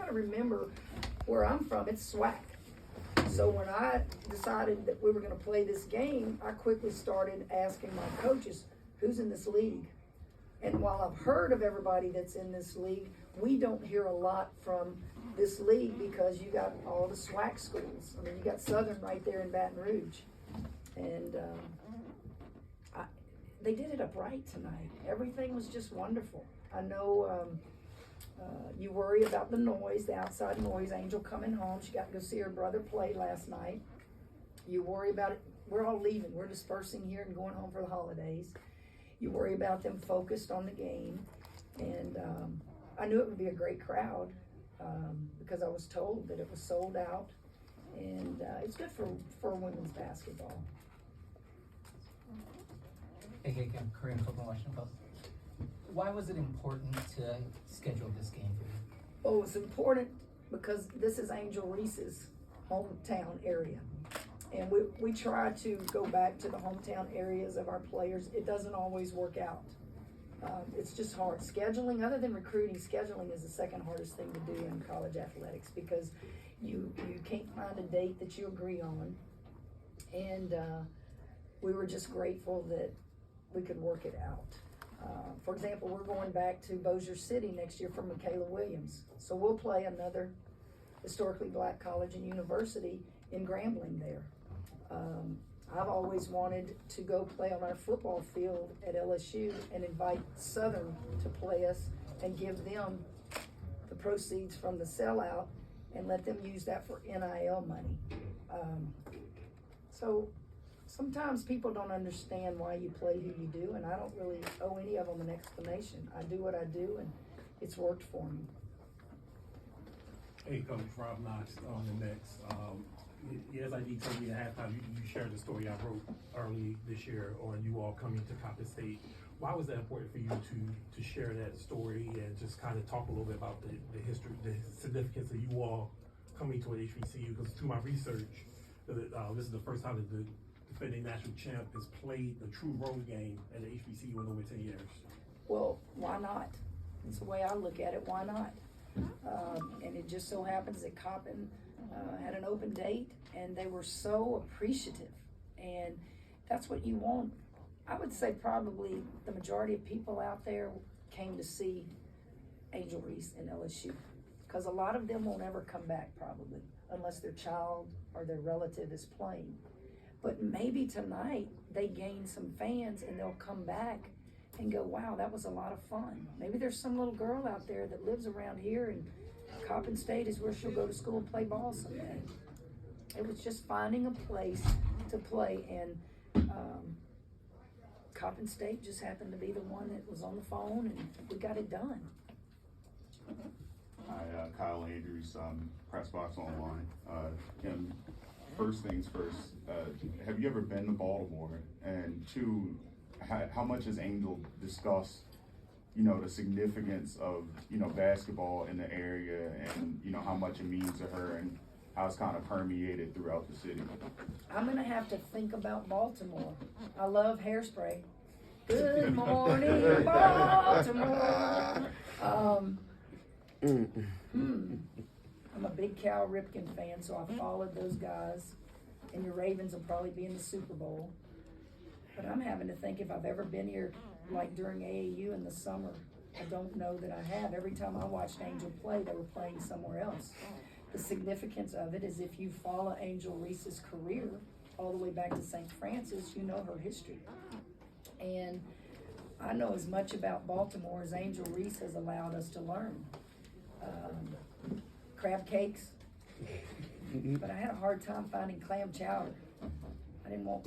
got to remember where I'm from, it's SWAC. So when I decided that we were going to play this game, I quickly started asking my coaches, who's in this league? And while I've heard of everybody that's in this league, we don't hear a lot from this league because you got all the SWAC schools. I mean, you got Southern right there in Baton Rouge. And they did it up right tonight. Everything was just wonderful. I know you worry about the noise, the outside noise. Angel coming home, she got to go see her brother play last night. You worry about it. We're all leaving. We're dispersing here and going home for the holidays. You worry about them focused on the game. And I knew it would be a great crowd because I was told that it was sold out. And it's good for women's basketball. Hey, Kim, Korean football Washington Post. Why was it important to schedule this game for you? Oh, it's important because this is Angel Reese's hometown area. And we try to go back to the hometown areas of our players. It doesn't always work out. It's just hard. Scheduling, other than recruiting, scheduling is the second hardest thing to do in college athletics because you can't find a date that you agree on. And we were just grateful that we could work it out. For example, we're going back to Bossier City next year for Michaela Williams. So we'll play another historically black college and university in Grambling there. I've always wanted to go play on our football field at LSU and invite Southern to play us and give them the proceeds from the sellout and let them use that for NIL money. So sometimes people don't understand why you play who you do, and I don't really owe any of them an explanation. I do what I do, and it's worked for me. Hey, Coach Rob Knox on the next. As I detailed you at halftime, you shared the story I wrote early this year on you all coming to Coppin State. Why was that important for you to share that story and just kind of talk a little bit about the history, the significance of you all coming to an HBCU? Because through my research, this is the first time that the defending national champ has played a true road game at an HBCU in over 10 years. Well, why not? That's the way I look at it. Why not? And it just so happens that Coppin had an open date, and they were so appreciative. And that's what you want. I would say probably the majority of people out there came to see Angel Reese and LSU, because a lot of them won't ever come back probably, unless their child or their relative is playing. But maybe tonight they gain some fans and they'll come back and go, wow, that was a lot of fun. Maybe there's some little girl out there that lives around here and Coppin State is where she'll go to school and play ball someday. It was just finding a place to play, and Coppin State just happened to be the one that was on the phone, and we got it done. Hi, Kyle Andrews, Press Box Online. Kim, first things first, have you ever been to Baltimore? And two, how much has Angel discussed, the significance of, basketball in the area and, how much it means to her and how it's kind of permeated throughout the city? I'm going to have to think about Baltimore. I love Hairspray. Good morning, Baltimore. I'm a big Cal Ripken fan, so I followed those guys. And your Ravens will probably be in the Super Bowl. But I'm having to think if I've ever been here, like during AAU in the summer. I don't know that I have. Every time I watched Angel play, they were playing somewhere else. The significance of it is if you follow Angel Reese's career all the way back to St. Francis, you know her history. And I know as much about Baltimore as Angel Reese has allowed us to learn. Crab cakes, but I had a hard time finding clam chowder. I didn't want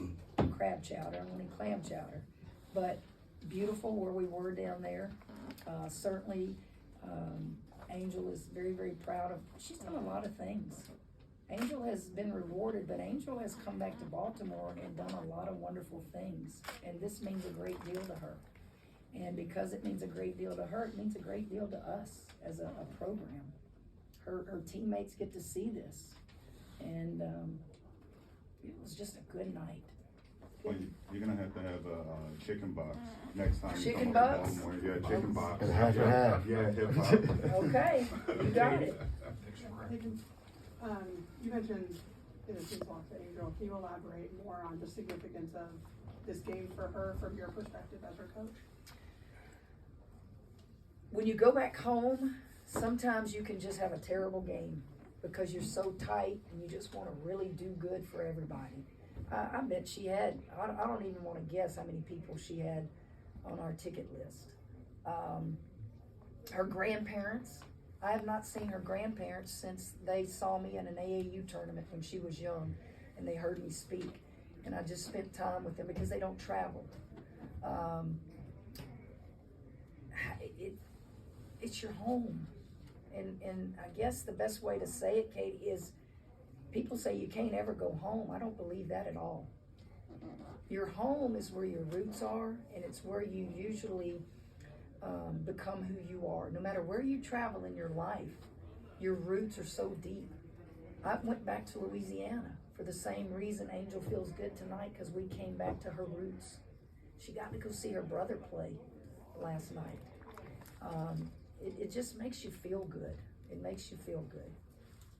crab chowder, I wanted clam chowder. But beautiful where we were down there. Certainly, Angel is very, very proud of, she's done a lot of things. Angel has been rewarded, but Angel has come back to Baltimore and done a lot of wonderful things. And this means a great deal to her. And because it means a great deal to her, it means a great deal to us as a program. Her teammates get to see this. And it was just a good night. Well, you're going to have a chicken box next time Chicken you come box? to Baltimore. Yeah, chicken box. And half and half. Yeah, hip hop. Okay, you got it. You mentioned in a season loss to Angel. Can you elaborate more on the significance of this game for her from your perspective as her coach? When you go back home, sometimes you can just have a terrible game because you're so tight and you just want to really do good for everybody. I bet she had, I don't even want to guess how many people she had on our ticket list. Her grandparents, I have not seen her grandparents since they saw me in an AAU tournament when she was young and they heard me speak. And I just spent time with them because they don't travel. It's your home. And I guess the best way to say it, Katie, is people say you can't ever go home. I don't believe that at all. Your home is where your roots are, and it's where you usually become who you are. No matter where you travel in your life, your roots are so deep. I went back to Louisiana for the same reason Angel feels good tonight, because we came back to her roots. She got to go see her brother play last night. It just makes you feel good. It makes you feel good.